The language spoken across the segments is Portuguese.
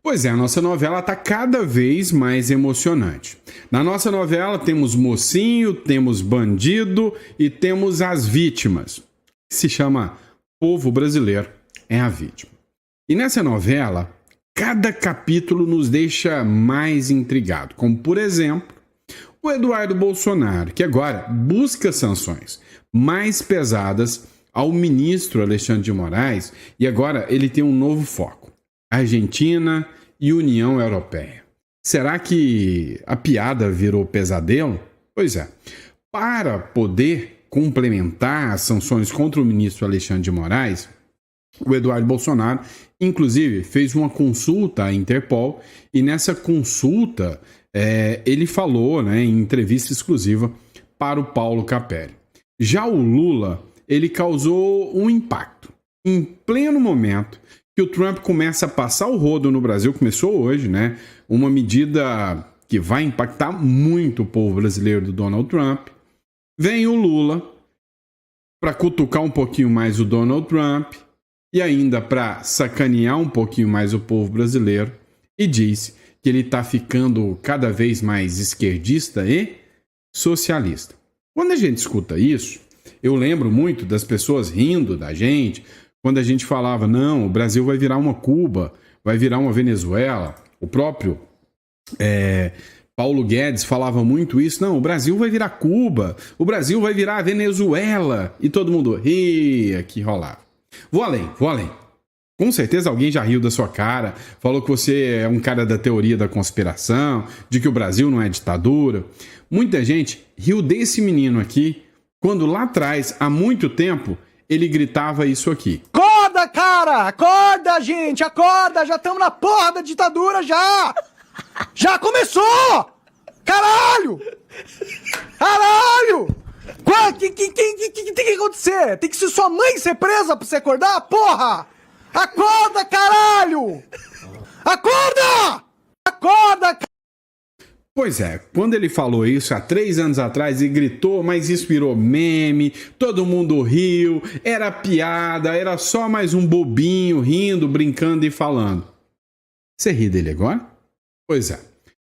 Pois é, a nossa novela está cada vez mais emocionante. Na nossa novela temos mocinho, temos bandido e temos as vítimas. Se chama Povo Brasileiro é a Vítima. E nessa novela, cada capítulo nos deixa mais intrigado, como por exemplo, o Eduardo Bolsonaro, que agora busca sanções mais pesadas ao ministro Alexandre de Moraes e agora ele tem um novo foco: Argentina e União Europeia. Será que a piada virou pesadelo? Pois é. Para poder complementar as sanções contra o ministro Alexandre de Moraes, o Eduardo Bolsonaro, inclusive, fez uma consulta à Interpol e nessa consulta ele falou, em entrevista exclusiva para o Paulo Capelli. Já o Lula, ele causou um impacto. Em pleno momento que o Trump começa a passar o rodo no Brasil, começou hoje, uma medida que vai impactar muito o povo brasileiro do Donald Trump. Vem o Lula para cutucar um pouquinho mais o Donald Trump e ainda para sacanear um pouquinho mais o povo brasileiro e diz que ele está ficando cada vez mais esquerdista e socialista. Quando a gente escuta isso, eu lembro muito das pessoas rindo da gente, quando a gente falava, não, o Brasil vai virar uma Cuba, vai virar uma Venezuela. O próprio Paulo Guedes falava muito isso. Não, o Brasil vai virar Cuba, o Brasil vai virar a Venezuela. E todo mundo ria que rolava. Vou além. Com certeza alguém já riu da sua cara, falou que você é um cara da teoria da conspiração, de que o Brasil não é ditadura. Muita gente riu desse menino aqui, quando lá atrás, há muito tempo, ele gritava isso aqui. Acorda, cara! Acorda, gente! Acorda! Já estamos na porra da ditadura, já! Já começou! Caralho! Caralho! O que tem que acontecer? Tem que ser sua mãe ser presa pra você acordar, porra! Acorda, caralho! Acorda! Acorda, Pois é, quando ele falou isso há 3 anos atrás e gritou, mas isso virou meme, todo mundo riu, era piada, era só mais um bobinho rindo, brincando e falando. Você ri dele agora? Pois é,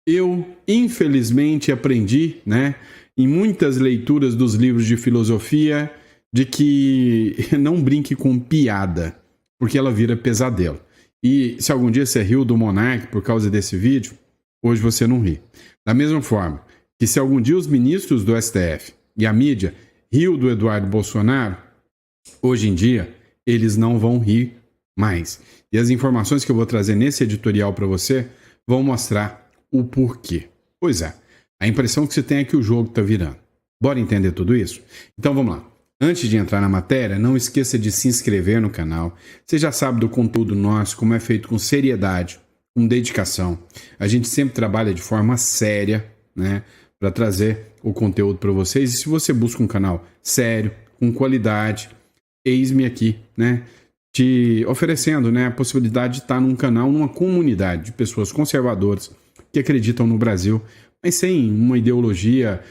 eu infelizmente aprendi, em muitas leituras dos livros de filosofia, de que não brinque com piada, porque ela vira pesadelo. E se algum dia você riu do Monark por causa desse vídeo, hoje você não ri. Da mesma forma que se algum dia os ministros do STF e a mídia riu do Eduardo Bolsonaro, hoje em dia eles não vão rir mais. E as informações que eu vou trazer nesse editorial para você vão mostrar o porquê. Pois é, a impressão que você tem é que o jogo está virando. Bora entender tudo isso? Então vamos lá. Antes de entrar na matéria, não esqueça de se inscrever no canal. Você já sabe do conteúdo nosso, como é feito com seriedade, com dedicação. A gente sempre trabalha de forma séria, para trazer o conteúdo para vocês. E se você busca um canal sério, com qualidade, eis-me aqui, te oferecendo, a possibilidade de estar num canal, numa comunidade de pessoas conservadoras que acreditam no Brasil, mas sem uma ideologia,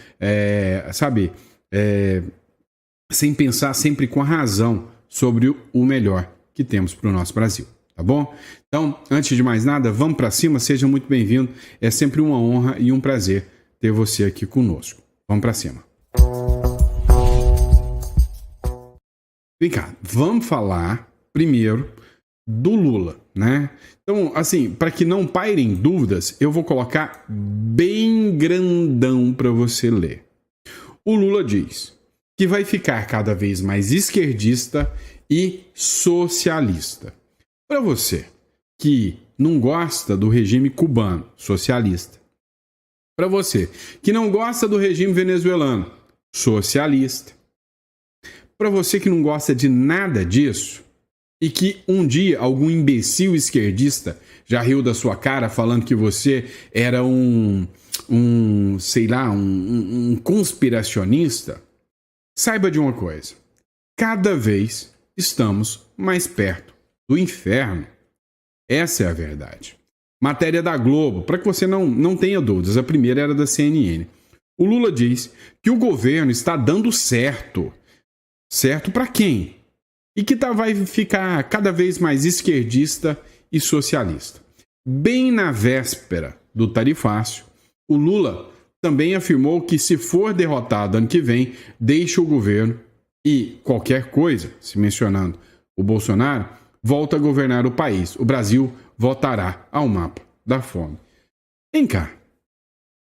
sem pensar sempre com a razão sobre o melhor que temos para o nosso Brasil. Tá bom? Então, antes de mais nada, vamos para cima, seja muito bem-vindo. É sempre uma honra e um prazer ter você aqui conosco. Vamos para cima. Vem cá, vamos falar primeiro do Lula, Então, assim, para que não pairem dúvidas, eu vou colocar bem grandão para você ler. O Lula diz que vai ficar cada vez mais esquerdista e socialista. Para você que não gosta do regime cubano, socialista. Para você que não gosta do regime venezuelano, socialista. Para você que não gosta de nada disso e que um dia algum imbecil esquerdista já riu da sua cara falando que você era um conspiracionista, saiba de uma coisa. Cada vez estamos mais perto do inferno. Essa é a verdade. Matéria da Globo, para que você não tenha dúvidas, a primeira era da CNN. O Lula diz que o governo está dando certo. Certo para quem? E que vai ficar cada vez mais esquerdista e socialista. bem na véspera do tarifácio, o Lula também afirmou que, se for derrotado ano que vem, deixa o governo e qualquer coisa, se mencionando o Bolsonaro, volta a governar o país. O Brasil voltará ao mapa da fome. Vem cá,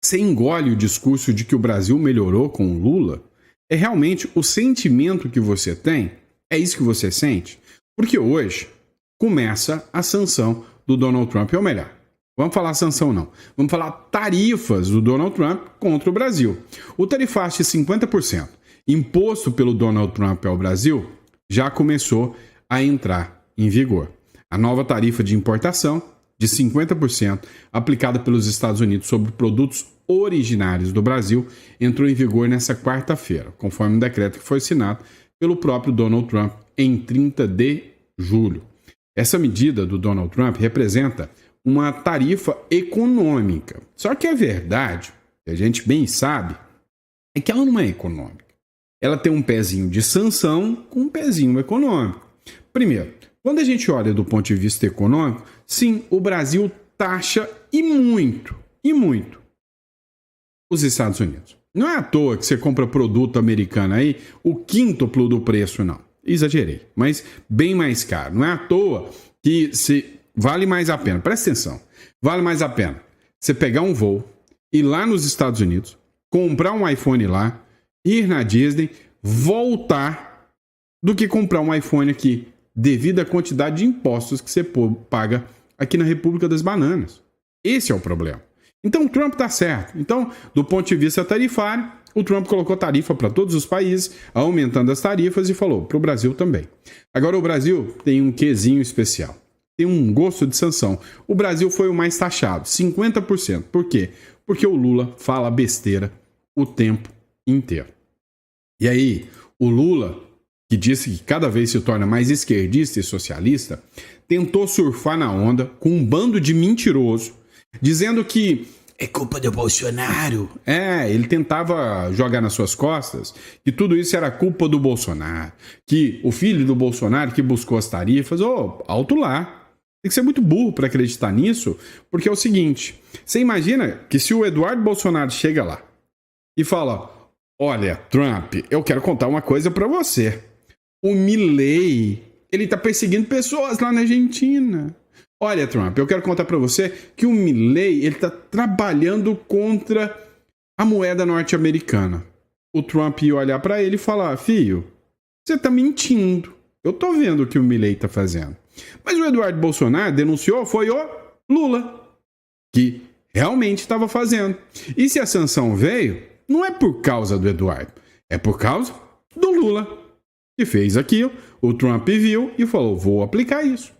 você engole o discurso de que o Brasil melhorou com o Lula? É realmente o sentimento que você tem? É isso que você sente? Porque hoje começa a sanção do Donald Trump, ou melhor, vamos falar sanção não, vamos falar tarifas do Donald Trump contra o Brasil. O tarifácio de 50% imposto pelo Donald Trump ao Brasil já começou a entrar em vigor. A nova tarifa de importação de 50% aplicada pelos Estados Unidos sobre produtos originários do Brasil entrou em vigor nesta quarta-feira, conforme um decreto que foi assinado pelo próprio Donald Trump em 30 de julho. Essa medida do Donald Trump representa uma tarifa econômica. Só que a verdade, que a gente bem sabe, é que ela não é econômica. Ela tem um pezinho de sanção com um pezinho econômico. Primeiro, quando a gente olha do ponto de vista econômico, sim, o Brasil taxa e muito os Estados Unidos. Não é à toa que você compra produto americano aí, o quíntuplo do preço, não. Exagerei, mas bem mais caro. Não é à toa que vale mais a pena, presta atenção, vale mais a pena você pegar um voo, ir lá nos Estados Unidos, comprar um iPhone lá, ir na Disney, voltar, do que comprar um iPhone aqui, devido à quantidade de impostos que você paga aqui na República das Bananas. Esse é o problema. Então o Trump está certo. Então, do ponto de vista tarifário, o Trump colocou tarifa para todos os países, aumentando as tarifas, e falou para o Brasil também. Agora, o Brasil tem um quezinho especial. Tem um gosto de sanção. O Brasil foi o mais taxado, 50%. Por quê? Porque o Lula fala besteira o tempo inteiro. E aí, o Lula, que disse que cada vez se torna mais esquerdista e socialista, tentou surfar na onda com um bando de mentiroso, dizendo que é culpa do Bolsonaro. Ele tentava jogar nas suas costas que tudo isso era culpa do Bolsonaro, que o filho do Bolsonaro que buscou as tarifas. Alto lá. Tem que ser muito burro para acreditar nisso, porque é o seguinte, você imagina que se o Eduardo Bolsonaro chega lá e fala: olha, Trump, eu quero contar uma coisa para você. O Milei, ele tá perseguindo pessoas lá na Argentina. Olha, Trump, eu quero contar para você que o Milei, ele tá trabalhando contra a moeda norte-americana. O Trump ia olhar para ele e falar: filho, você tá mentindo. Eu tô vendo o que o Milei tá fazendo. Mas o Eduardo Bolsonaro denunciou, foi o Lula, que realmente estava fazendo. E se a sanção veio, não é por causa do Eduardo, é por causa do Lula, que fez aquilo, o Trump viu e falou: vou aplicar isso.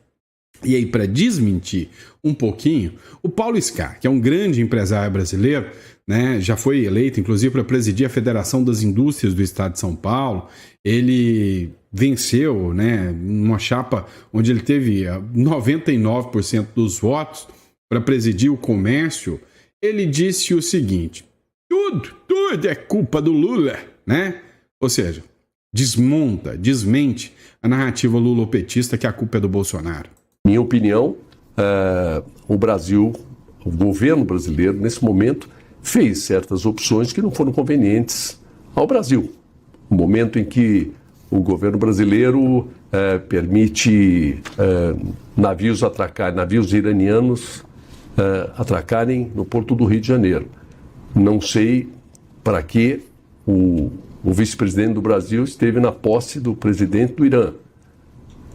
E aí, para desmentir um pouquinho, o Paulo Scar, que é um grande empresário brasileiro, né, já foi eleito, inclusive, para presidir a Federação das Indústrias do Estado de São Paulo. Ele venceu, né, numa chapa onde ele teve 99% dos votos para presidir o comércio. Ele disse o seguinte: tudo é culpa do Lula, né? Ou seja, desmente a narrativa lulopetista que a culpa é do Bolsonaro. Minha opinião, o Brasil, o governo brasileiro, nesse momento, fez certas opções que não foram convenientes ao Brasil. No momento em que o governo brasileiro permite navios iranianos atracarem no porto do Rio de Janeiro. Não sei para que o vice-presidente do Brasil esteve na posse do presidente do Irã.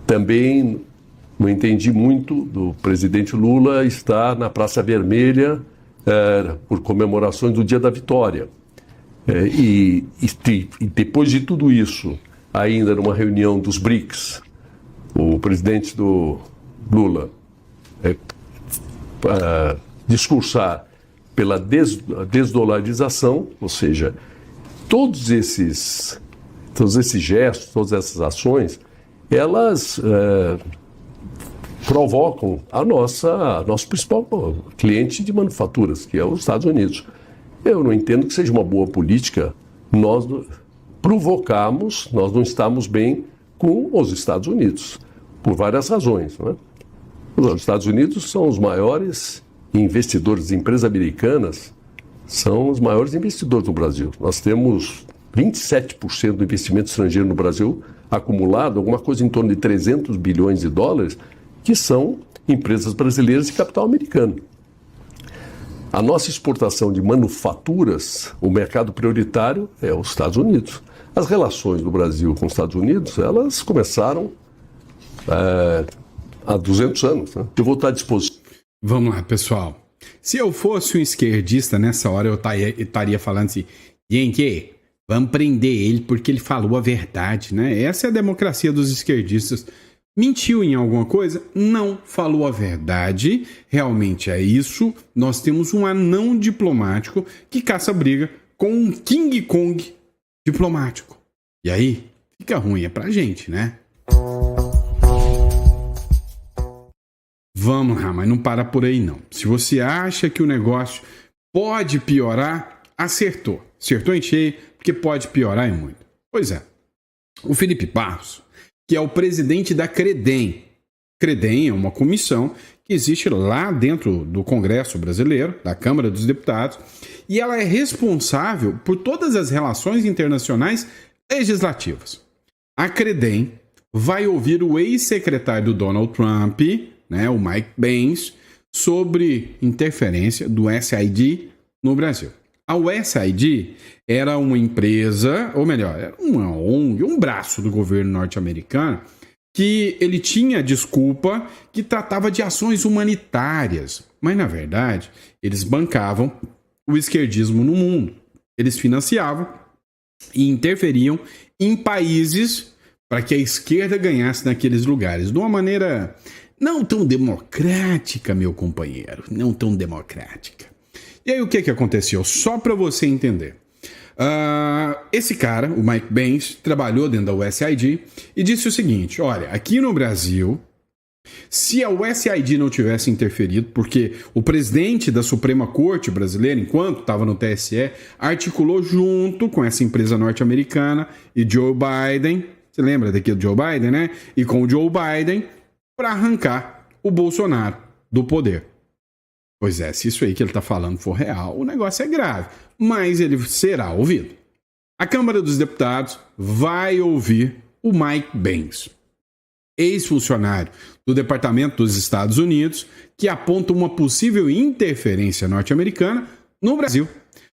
Também não entendi muito do presidente Lula estar na Praça Vermelha por comemorações do Dia da Vitória. E depois de tudo isso, ainda numa reunião dos BRICS, o presidente do Lula discursar pela desdolarização, ou seja, todos esses gestos, todas essas ações, elas provocam nosso principal cliente de manufaturas, que é os Estados Unidos. Eu não entendo que seja uma boa política nós provocarmos, nós não estamos bem com os Estados Unidos, por várias razões, né? Os Estados Unidos são os maiores investidores, empresas americanas são os maiores investidores no Brasil. Nós temos 27% do investimento estrangeiro no Brasil acumulado, alguma coisa em torno de 300 bilhões de dólares, que são empresas brasileiras de capital americano. A nossa exportação de manufaturas, o mercado prioritário é os Estados Unidos. As relações do Brasil com os Estados Unidos, elas começaram há 200 anos. Né? Eu vou estar à disposição. Vamos lá, pessoal. Se eu fosse um esquerdista nessa hora, eu estaria falando assim, gente, vamos prender ele porque ele falou a verdade, né? Essa é a democracia dos esquerdistas. Mentiu em alguma coisa? Não, falou a verdade. Realmente é isso. Nós temos um anão diplomático que caça briga com um King Kong diplomático. E aí, fica ruim, é pra gente, né? Vamos lá, mas não para por aí não. Se você acha que o negócio pode piorar, acertou. Acertou em cheio, porque pode piorar e muito. Pois é. O Felipe Barros, que é o presidente da Credem. Credem é uma comissão que existe lá dentro do Congresso brasileiro, da Câmara dos Deputados, e ela é responsável por todas as relações internacionais legislativas. A Credem vai ouvir o ex-secretário do Donald Trump, né, o Mike Pence, sobre interferência do USAID no Brasil. A USAID era uma empresa, ou melhor, era uma ONG, um braço do governo norte-americano, que ele tinha desculpa que tratava de ações humanitárias. Mas, na verdade, eles bancavam o esquerdismo no mundo. Eles financiavam e interferiam em países para que a esquerda ganhasse naqueles lugares, de uma maneira não tão democrática, meu companheiro, não tão democrática. E aí o que aconteceu? Só para você entender. Esse cara, o Mike Pence, trabalhou dentro da USAID e disse o seguinte, olha, aqui no Brasil, se a USAID não tivesse interferido, porque o presidente da Suprema Corte brasileira, enquanto estava no TSE, articulou junto com essa empresa norte-americana e Joe Biden, você lembra daqui do Joe Biden, né? E com o Joe Biden, para arrancar o Bolsonaro do poder. Pois é, se isso aí que ele está falando for real, o negócio é grave, mas ele será ouvido. A Câmara dos Deputados vai ouvir o Mike Pence, ex-funcionário do Departamento dos Estados Unidos, que aponta uma possível interferência norte-americana no Brasil.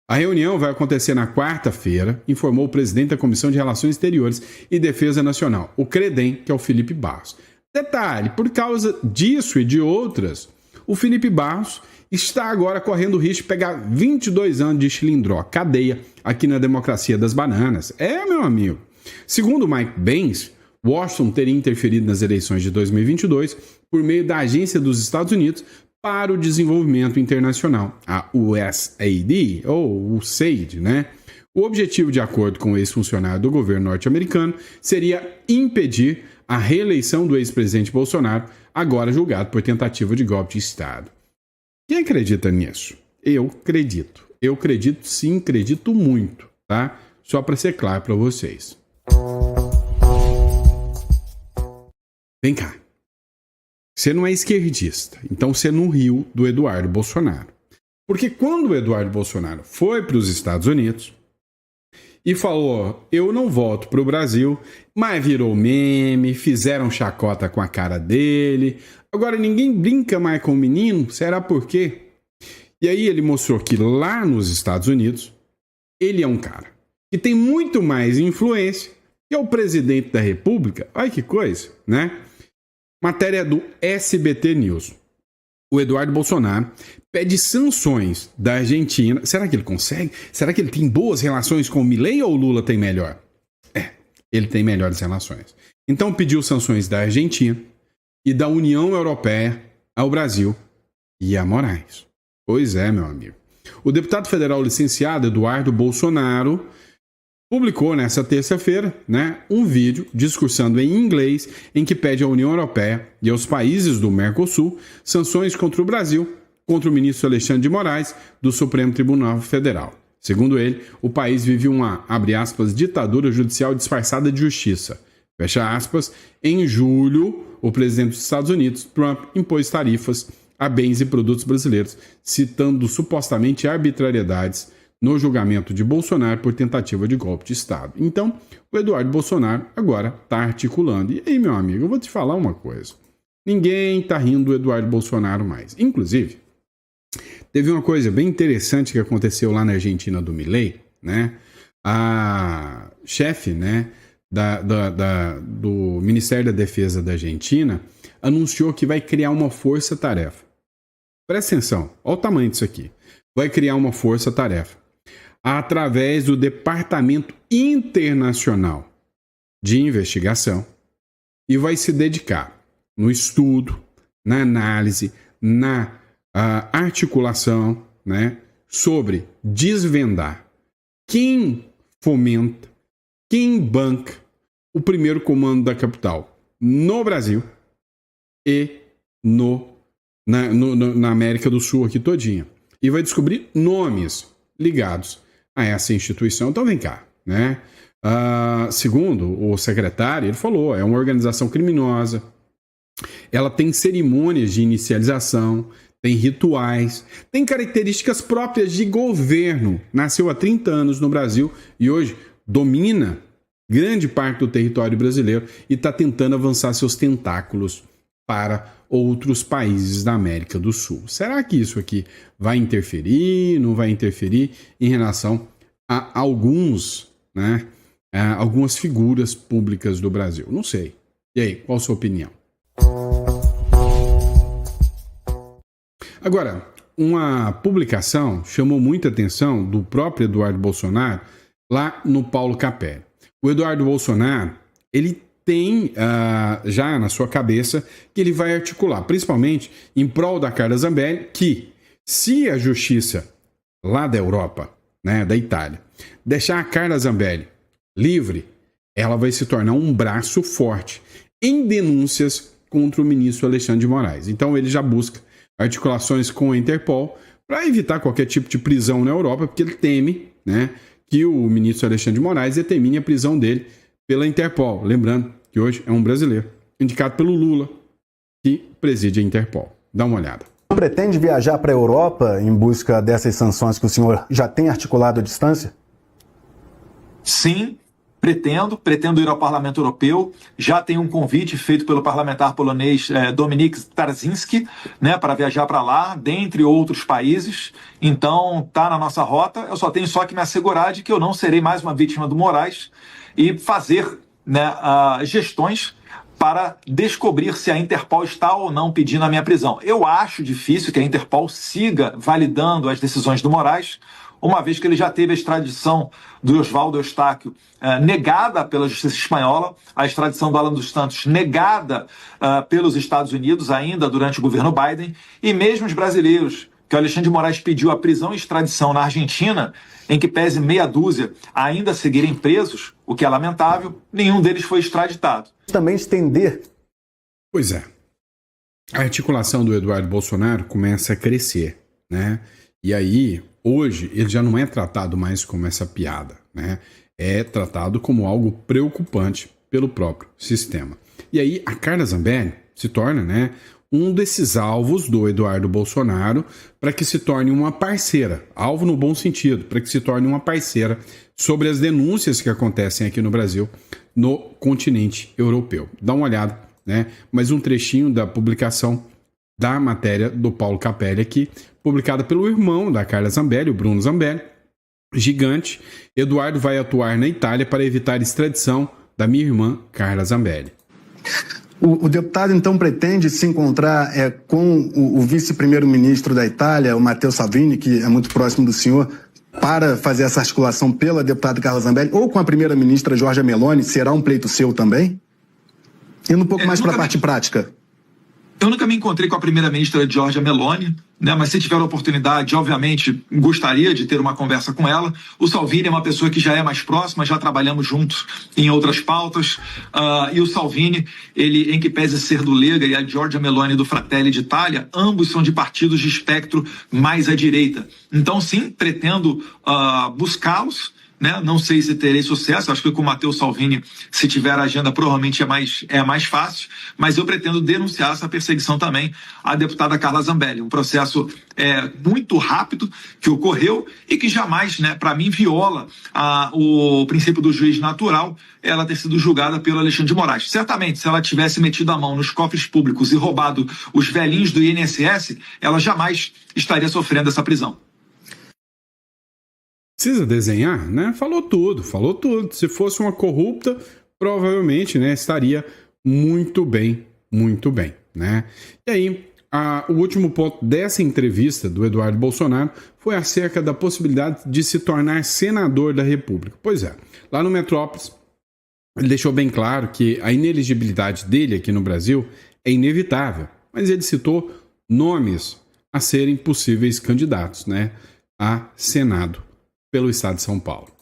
A reunião vai acontecer na quarta-feira, informou o presidente da Comissão de Relações Exteriores e Defesa Nacional, o Credem, que é o Felipe Barros. Detalhe, por causa disso e de outras, o Felipe Barros está agora correndo o risco de pegar 22 anos de chilindró, cadeia, aqui na democracia das bananas. É, meu amigo. Segundo Mike Pence, Washington teria interferido nas eleições de 2022 por meio da Agência dos Estados Unidos para o Desenvolvimento Internacional, a USAID, ou USAID, né? O objetivo, de acordo com o ex-funcionário do governo norte-americano, seria impedir a reeleição do ex-presidente Bolsonaro, agora julgado por tentativa de golpe de Estado. Quem acredita nisso? Eu acredito. Eu acredito sim, acredito muito, tá? Só para ser claro para vocês. Vem cá. Você não é esquerdista, então você não riu do Eduardo Bolsonaro. Porque quando o Eduardo Bolsonaro foi para os Estados Unidos e falou, eu não volto para o Brasil, mas virou meme, fizeram chacota com a cara dele, agora ninguém brinca mais com o menino, será por quê? E aí ele mostrou que lá nos Estados Unidos, ele é um cara que tem muito mais influência que é o presidente da República. Olha que coisa, né? Matéria do SBT News. O Eduardo Bolsonaro pede sanções da Argentina. Será que ele consegue? Será que ele tem boas relações com o Milei ou o Lula tem melhor? Ele tem melhores relações. Então pediu sanções da Argentina e da União Europeia ao Brasil e a Moraes. Pois é, meu amigo. O deputado federal licenciado Eduardo Bolsonaro publicou nessa terça-feira, um vídeo discursando em inglês em que pede à União Europeia e aos países do Mercosul sanções contra o Brasil, contra o ministro Alexandre de Moraes, do Supremo Tribunal Federal. Segundo ele, o país vive uma, abre aspas, ditadura judicial disfarçada de justiça. fecha aspas. Em julho, o presidente dos Estados Unidos, Trump, impôs tarifas a bens e produtos brasileiros, citando supostamente arbitrariedades no julgamento de Bolsonaro por tentativa de golpe de Estado. Então, o Eduardo Bolsonaro agora está articulando. E aí, meu amigo, eu vou te falar uma coisa. Ninguém está rindo do Eduardo Bolsonaro mais. Inclusive, teve uma coisa bem interessante que aconteceu lá na Argentina do Milei, né? A chefe, né, do Ministério da Defesa da Argentina anunciou que vai criar uma força-tarefa. Presta atenção, olha o tamanho disso aqui. Vai criar uma força-tarefa através do Departamento Internacional de Investigação e vai se dedicar no estudo, na análise, na articulação, né, sobre desvendar quem fomenta, quem banca o primeiro comando da capital no Brasil e na América do Sul aqui todinha. E vai descobrir nomes ligados a essa instituição. Então vem cá, né? Segundo o secretário, ele falou, é uma organização criminosa, ela tem cerimônias de inicialização, tem rituais, tem características próprias de governo. Nasceu há 30 anos no Brasil e hoje domina grande parte do território brasileiro e está tentando avançar seus tentáculos para outros países da América do Sul. Será que isso aqui vai interferir, não vai interferir em relação a algumas figuras públicas do Brasil? Não sei. E aí, qual a sua opinião? Agora, uma publicação chamou muita atenção do próprio Eduardo Bolsonaro lá no Paulo Capelli. O Eduardo Bolsonaro, ele tem já na sua cabeça que ele vai articular, principalmente em prol da Carla Zambelli, que se a justiça lá da Europa, né, da Itália, deixar a Carla Zambelli livre, ela vai se tornar um braço forte em denúncias contra o ministro Alexandre de Moraes. Então ele já busca articulações com a Interpol para evitar qualquer tipo de prisão na Europa, porque ele teme, né, que o ministro Alexandre de Moraes determine a prisão dele pela Interpol. Lembrando que hoje é um brasileiro, indicado pelo Lula, que preside a Interpol. Dá uma olhada. Pretende viajar para a Europa em busca dessas sanções que o senhor já tem articulado à distância? Sim, pretendo ir ao Parlamento Europeu. Já tem um convite feito pelo parlamentar polonês Dominik Tarczyński, né, para viajar para lá, dentre outros países. Então, está na nossa rota. Eu só tenho que me assegurar de que eu não serei mais uma vítima do Moraes e fazer, né, gestões para descobrir se a Interpol está ou não pedindo a minha prisão. Eu acho difícil que a Interpol siga validando as decisões do Moraes, uma vez que ele já teve a extradição do Oswaldo Eustáquio negada pela justiça espanhola, a extradição do Alan dos Santos negada pelos Estados Unidos ainda durante o governo Biden, e mesmo os brasileiros, que o Alexandre de Moraes pediu a prisão e extradição na Argentina, em que pese meia dúzia ainda seguirem presos, o que é lamentável, nenhum deles foi extraditado. Também estender. Pois é. A articulação do Eduardo Bolsonaro começa a crescer, né? E aí, hoje, ele já não é tratado mais como essa piada, né? É tratado como algo preocupante pelo próprio sistema. E aí, a Carla Zambelli se torna, né, um desses alvos do Eduardo Bolsonaro para que se torne uma parceira, alvo no bom sentido, para que se torne uma parceira sobre as denúncias que acontecem aqui no Brasil, no continente europeu. Dá uma olhada, né? Mais um trechinho da publicação da matéria do Paulo Capelli aqui, publicada pelo irmão da Carla Zambelli, o Bruno Zambelli. Gigante, Eduardo vai atuar na Itália para evitar extradição da minha irmã Carla Zambelli. O deputado, então, pretende se encontrar com o vice-primeiro-ministro da Itália, o Matteo Salvini, que é muito próximo do senhor, para fazer essa articulação pela deputada Carla Zambelli, ou com a primeira-ministra Giorgia Meloni? Será um pleito seu também? Indo um pouco mais para a parte prática. Eu nunca me encontrei com a primeira-ministra Giorgia Meloni, né, mas se tiver a oportunidade, obviamente, gostaria de ter uma conversa com ela. O Salvini é uma pessoa que já é mais próxima, já trabalhamos juntos em outras pautas, e o Salvini, ele, em que pese ser do Lega, e a Giorgia Meloni do Fratelli d'Italia, ambos são de partidos de espectro mais à direita. Então, sim, pretendo buscá-los né? Não sei se terei sucesso, acho que com o Matteo Salvini, se tiver agenda, provavelmente é mais fácil, mas eu pretendo denunciar essa perseguição também à deputada Carla Zambelli, um processo muito rápido que ocorreu e que jamais, né, para mim, viola o princípio do juiz natural, ela ter sido julgada pelo Alexandre de Moraes. Certamente, se ela tivesse metido a mão nos cofres públicos e roubado os velhinhos do INSS, ela jamais estaria sofrendo essa prisão. Precisa desenhar, né? Falou tudo, falou tudo. Se fosse uma corrupta, provavelmente, né, estaria muito bem, né? E aí, o último ponto dessa entrevista do Eduardo Bolsonaro foi acerca da possibilidade de se tornar senador da República. Pois é, lá no Metrópolis, ele deixou bem claro que a inelegibilidade dele aqui no Brasil é inevitável, mas ele citou nomes a serem possíveis candidatos, né, a Senado pelo estado de São Paulo.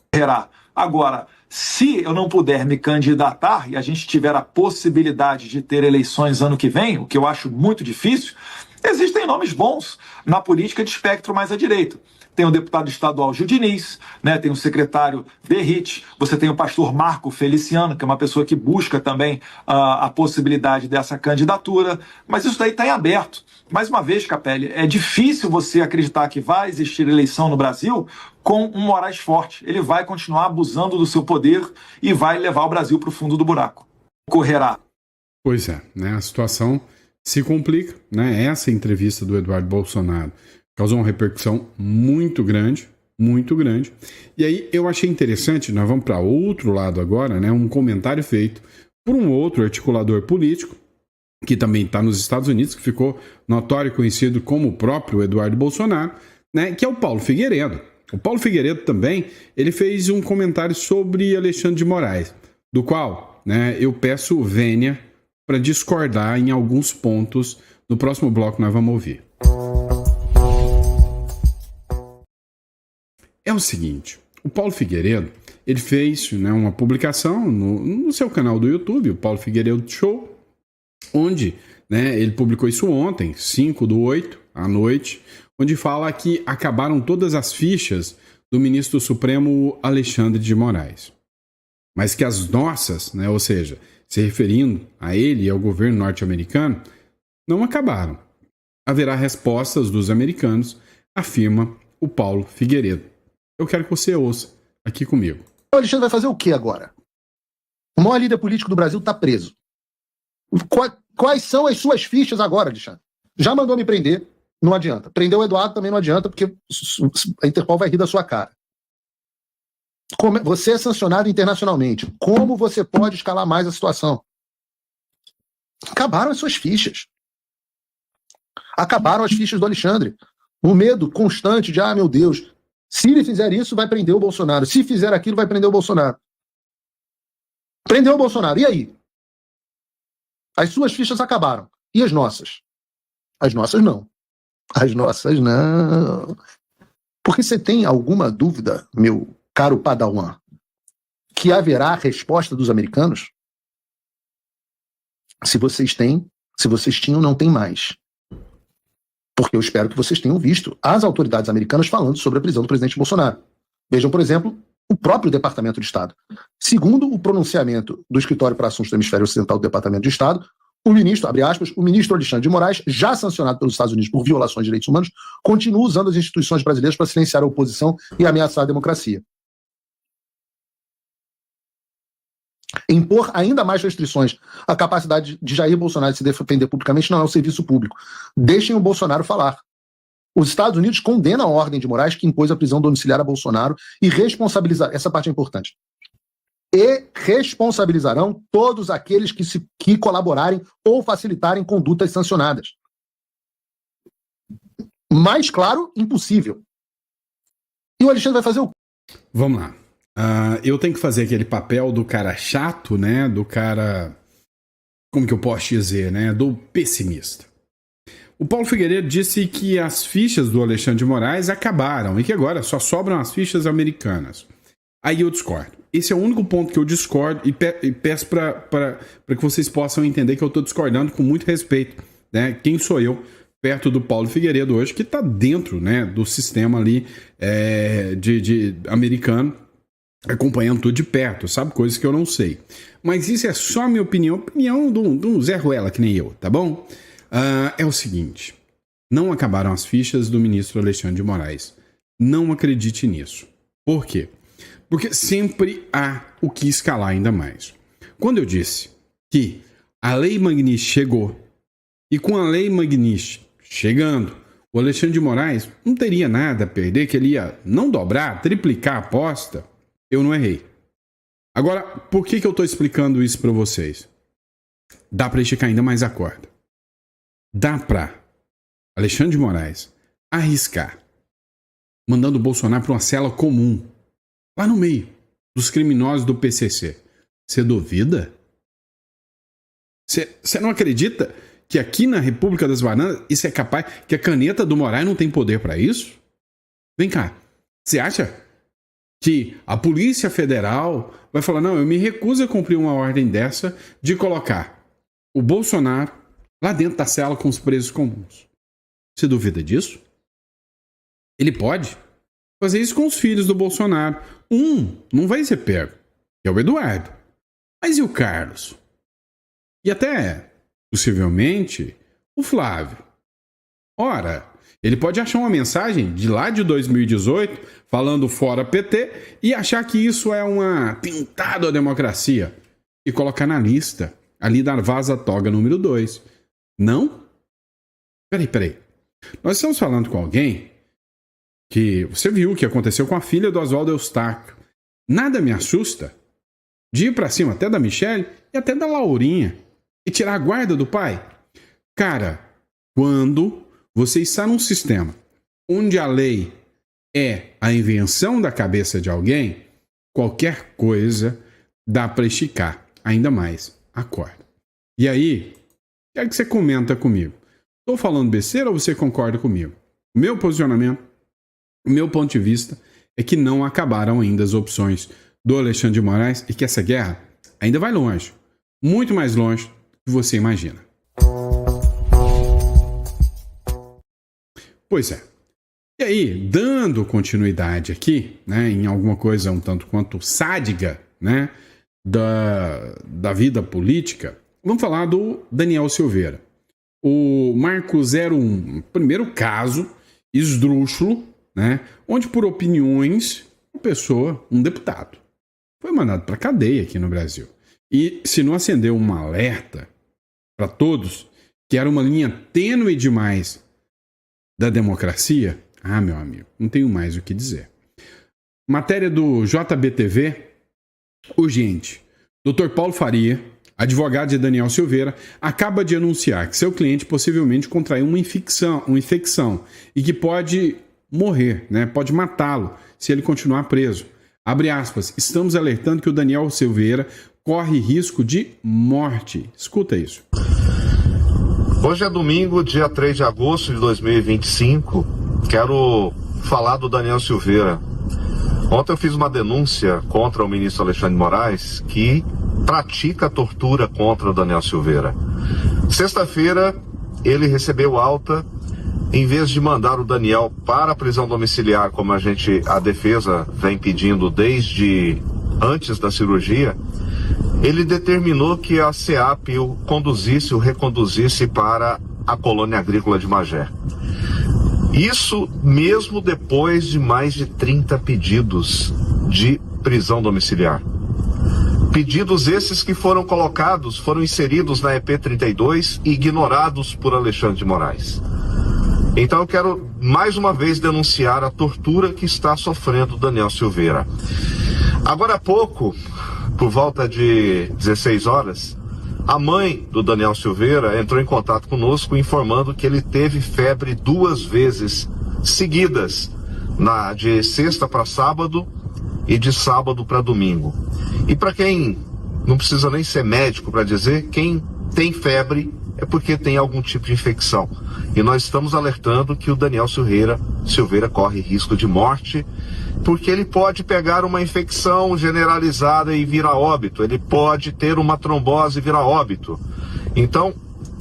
Agora, se eu não puder me candidatar e a gente tiver a possibilidade de ter eleições ano que vem, o que eu acho muito difícil, existem nomes bons na política de espectro mais à direita. Tem o deputado estadual Gil Diniz, né? Tem o secretário Berrit, você tem o pastor Marco Feliciano, que é uma pessoa que busca também a possibilidade dessa candidatura, mas isso daí está em aberto. Mais uma vez, Capelli, é difícil você acreditar que vai existir eleição no Brasil com um Moraes forte. Ele vai continuar abusando do seu poder e vai levar o Brasil para o fundo do buraco. Correrá. Pois é, né? A situação se complica, né? Essa entrevista do Eduardo Bolsonaro causou uma repercussão muito grande. E aí eu achei interessante, nós vamos para outro lado agora, né? Um comentário feito por um outro articulador político, que também está nos Estados Unidos, que ficou notório e conhecido como o próprio Eduardo Bolsonaro, né? Que é o Paulo Figueiredo. O Paulo Figueiredo também, ele fez um comentário sobre Alexandre de Moraes, do qual, né, eu peço vênia para discordar em alguns pontos. No próximo bloco nós vamos ouvir. É o seguinte, o Paulo Figueiredo, ele fez, né, uma publicação no seu canal do YouTube, o Paulo Figueiredo Show, onde, né, ele publicou isso ontem, 5/8, à noite, onde fala que acabaram todas as fichas do ministro Supremo Alexandre de Moraes. Mas que as nossas, né, ou seja, se referindo a ele e ao governo norte-americano, não acabaram. Haverá respostas dos americanos, afirma o Paulo Figueiredo. Eu quero que você ouça aqui comigo. O Alexandre vai fazer o que agora? O maior líder político do Brasil está preso. Quais são as suas fichas agora, Alexandre? Já mandou me prender, não adianta. Prendeu o Eduardo também não adianta, porque a Interpol vai rir da sua cara. Você é sancionado internacionalmente. Como você pode escalar mais a situação? Acabaram as suas fichas. Acabaram as fichas do Alexandre. O medo constante de, meu Deus, se ele fizer isso, vai prender o Bolsonaro. Se fizer aquilo, vai prender o Bolsonaro. Prendeu o Bolsonaro. E aí? As suas fichas acabaram. E as nossas? As nossas não. As nossas não. Porque você tem alguma dúvida, meu caro Padawan, que haverá resposta dos americanos? Se vocês têm, se vocês tinham, não tem mais. Porque eu espero que vocês tenham visto as autoridades americanas falando sobre a prisão do presidente Bolsonaro. Vejam, por exemplo, o próprio Departamento de Estado. Segundo o pronunciamento do Escritório para Assuntos do Hemisfério Ocidental do Departamento de Estado, o ministro, abre aspas, o ministro Alexandre de Moraes, já sancionado pelos Estados Unidos por violações de direitos humanos, continua usando as instituições brasileiras para silenciar a oposição e ameaçar a democracia. Impor ainda mais restrições à capacidade de Jair Bolsonaro de se defender publicamente não é um serviço público. Deixem o Bolsonaro falar. Os Estados Unidos condenam a ordem de Moraes que impôs a prisão domiciliar a Bolsonaro e responsabilizar, essa parte é importante, e responsabilizarão todos aqueles que colaborarem ou facilitarem condutas sancionadas. Mais claro, impossível. E o Alexandre vai fazer o... Vamos lá. Eu tenho que fazer aquele papel do cara chato, né? Do cara... Como que eu posso dizer, né? Do pessimista. O Paulo Figueiredo disse que as fichas do Alexandre de Moraes acabaram e que agora só sobram as fichas americanas. Aí eu discordo. Esse é o único ponto que eu discordo e peço para que vocês possam entender que eu estou discordando com muito respeito, né? Quem sou eu perto do Paulo Figueiredo hoje, que está dentro, né, do sistema ali de americano, acompanhando tudo de perto, sabe? Coisas que eu não sei. Mas isso é só minha opinião, opinião de um Zé Ruela, que nem eu, tá bom? É o seguinte, não acabaram as fichas do ministro Alexandre de Moraes. Não acredite nisso. Por quê? Porque sempre há o que escalar ainda mais. Quando eu disse que a Lei Magnífica chegou, e com a Lei Magnífica chegando, o Alexandre de Moraes não teria nada a perder, que ele ia não dobrar, triplicar a aposta, eu não errei. Agora, por que eu estou explicando isso para vocês? Dá para esticar ainda mais a corda. Dá para Alexandre de Moraes arriscar, mandando o Bolsonaro para uma cela comum, lá no meio dos criminosos do PCC. Você duvida? Você não acredita que aqui na República das Bananas isso é capaz, que a caneta do Moraes não tem poder para isso? Vem cá, você acha que a Polícia Federal vai falar, não, eu me recuso a cumprir uma ordem dessa de colocar o Bolsonaro lá dentro da cela com os presos comuns? Você duvida disso? Ele pode fazer isso com os filhos do Bolsonaro. Um não vai ser pego, que é o Eduardo. Mas e o Carlos? E até, possivelmente, o Flávio. Ora, ele pode achar uma mensagem de lá de 2018, falando fora PT, e achar que isso é um atentado à democracia. E colocar na lista, ali da Vaza Toga número 2. Não? Peraí. Nós estamos falando com alguém que você viu o que aconteceu com a filha do Oswaldo Eustáquio. Nada me assusta de ir pra cima até da Michelle e até da Laurinha e tirar a guarda do pai. Cara, quando você está num sistema onde a lei é a invenção da cabeça de alguém, qualquer coisa dá pra esticar ainda mais a corda. E aí, quero que você comenta comigo. Estou falando besteira ou você concorda comigo? O meu posicionamento, o meu ponto de vista é que não acabaram ainda as opções do Alexandre de Moraes e que essa guerra ainda vai longe, muito mais longe do que você imagina. Pois é. E aí, dando continuidade aqui, né, em alguma coisa um tanto quanto sádica, né, da vida política, vamos falar do Daniel Silveira. O Marco 01, primeiro caso esdrúxulo, né, onde por opiniões, uma pessoa, um deputado, foi mandado para cadeia aqui no Brasil. E se não acendeu um alerta para todos, que era uma linha tênue demais da democracia, meu amigo, não tenho mais o que dizer. Matéria do JBTV, urgente. Dr. Paulo Faria, advogado de Daniel Silveira, acaba de anunciar que seu cliente possivelmente contraiu uma infecção e que pode morrer, né? Pode matá-lo se ele continuar preso. Abre aspas, estamos alertando que o Daniel Silveira corre risco de morte. Escuta isso. Hoje é domingo, dia 3 de agosto de 2025. Quero falar do Daniel Silveira. Ontem eu fiz uma denúncia contra o ministro Alexandre de Moraes que pratica tortura contra o Daniel Silveira. Sexta-feira ele recebeu alta. Em vez de mandar o Daniel para a prisão domiciliar, como a defesa vem pedindo desde antes da cirurgia, ele determinou que a SEAP o reconduzisse para a colônia agrícola de Magé. Isso mesmo depois de mais de 30 pedidos de prisão domiciliar. Pedidos esses que foram inseridos na EP 32 e ignorados por Alexandre de Moraes. Então eu quero mais uma vez denunciar a tortura que está sofrendo Daniel Silveira. Agora há pouco, por volta de 16 horas, a mãe do Daniel Silveira entrou em contato conosco informando que ele teve febre 2 vezes seguidas, de sexta para sábado e de sábado para domingo. E para quem não precisa nem ser médico para dizer, quem tem febre é porque tem algum tipo de infecção. E nós estamos alertando que o Daniel Silveira corre risco de morte, porque ele pode pegar uma infecção generalizada e vir a óbito. Ele pode ter uma trombose e vir a óbito. Então,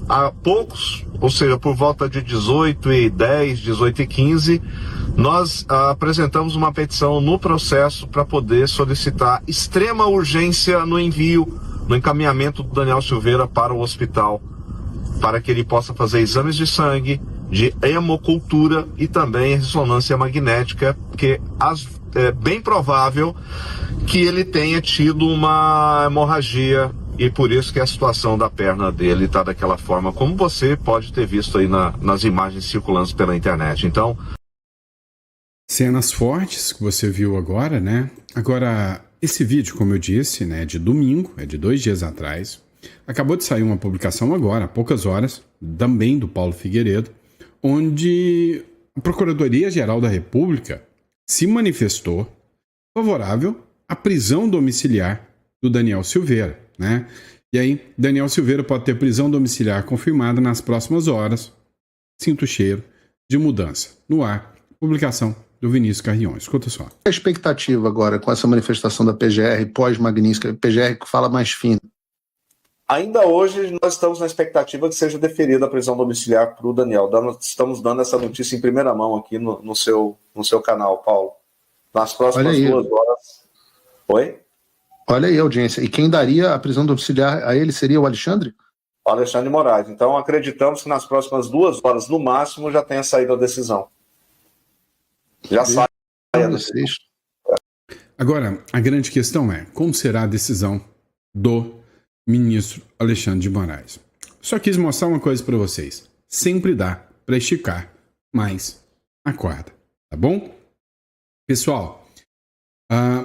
há poucos, ou seja, por volta de 18h10, 18h15, nós apresentamos uma petição no processo para poder solicitar extrema urgência no envio, no encaminhamento do Daniel Silveira para o hospital, para que ele possa fazer exames de sangue, de hemocultura e também ressonância magnética, porque é bem provável que ele tenha tido uma hemorragia e por isso que a situação da perna dele está daquela forma, como você pode ter visto aí nas imagens circulando pela internet. Então, cenas fortes que você viu agora, né? Agora, esse vídeo, como eu disse, né, é de domingo, é de 2 dias atrás. Acabou de sair uma publicação agora, há poucas horas, também do Paulo Figueiredo, onde a Procuradoria-Geral da República se manifestou favorável à prisão domiciliar do Daniel Silveira, né? E aí, Daniel Silveira pode ter prisão domiciliar confirmada nas próximas horas. Sinto o cheiro de mudança. No ar, publicação do Vinícius Carrion. Escuta só. A expectativa agora com essa manifestação da PGR pós-Magnitsky, PGR que fala mais fino. Ainda hoje nós estamos na expectativa que seja deferida a prisão domiciliar para o Daniel. Estamos dando essa notícia em primeira mão aqui no seu canal, Paulo. Nas próximas 2 horas. Oi? Olha aí a audiência. E quem daria a prisão domiciliar a ele seria o Alexandre? O Alexandre Moraes. Então acreditamos que nas próximas 2 horas, no máximo, já tenha saído a decisão. Já sai a decisão. Agora, a grande questão é, como será a decisão do ministro Alexandre de Moraes? Só quis mostrar uma coisa para vocês. Sempre dá para esticar mais a corda, tá bom? Pessoal,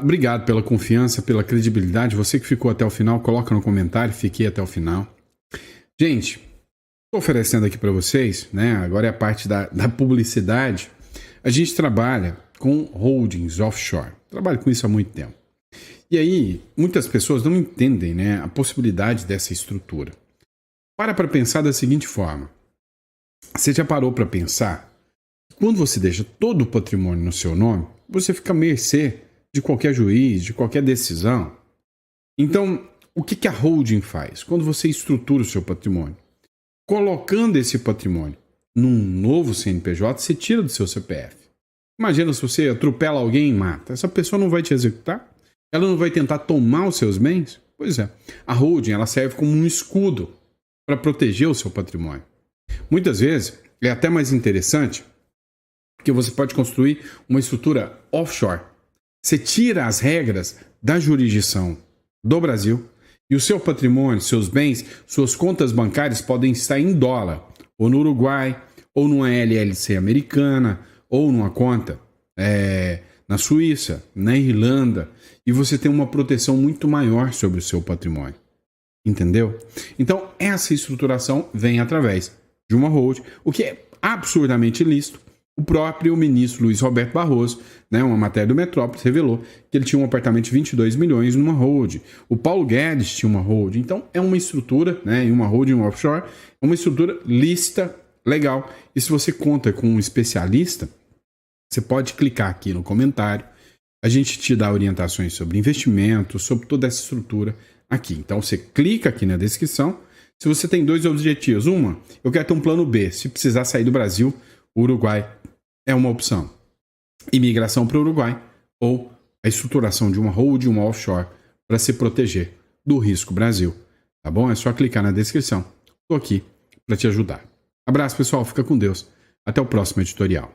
obrigado pela confiança, pela credibilidade. Você que ficou até o final, coloca no comentário, fiquei até o final. Gente, estou oferecendo aqui para vocês, né? Agora é a parte da publicidade. A gente trabalha com holdings offshore. Trabalho com isso há muito tempo. E aí, muitas pessoas não entendem, né, a possibilidade dessa estrutura. Para pensar da seguinte forma. Você já parou para pensar? Quando você deixa todo o patrimônio no seu nome, você fica à mercê de qualquer juiz, de qualquer decisão. Então, o que a holding faz? Quando você estrutura o seu patrimônio, colocando esse patrimônio num novo CNPJ, você tira do seu CPF. Imagina se você atropela alguém e mata. Essa pessoa não vai te executar? Ela não vai tentar tomar os seus bens? Pois é. A holding ela serve como um escudo para proteger o seu patrimônio. Muitas vezes é até mais interessante porque você pode construir uma estrutura offshore. Você tira as regras da jurisdição do Brasil e o seu patrimônio, seus bens, suas contas bancárias podem estar em dólar, ou no Uruguai, ou numa LLC americana, ou numa conta na Suíça, na Irlanda, e você tem uma proteção muito maior sobre o seu patrimônio. Entendeu? Então, essa estruturação vem através de uma holding, o que é absurdamente ilícito. O próprio ministro Luiz Roberto Barroso, né, uma matéria do Metrópolis, revelou que ele tinha um apartamento de 22 milhões numa holding. O Paulo Guedes tinha uma holding. Então, é uma estrutura, né, e uma holding offshore, é uma estrutura lícita, legal. E se você conta com um especialista, você pode clicar aqui no comentário. A gente te dá orientações sobre investimento, sobre toda essa estrutura aqui. Então, você clica aqui na descrição. Se você tem 2 objetivos. Uma, eu quero ter um plano B. Se precisar sair do Brasil, o Uruguai é uma opção. Imigração para o Uruguai ou a estruturação de uma holding, uma offshore, para se proteger do risco Brasil. Tá bom? É só clicar na descrição. Estou aqui para te ajudar. Abraço, pessoal. Fica com Deus. Até o próximo editorial.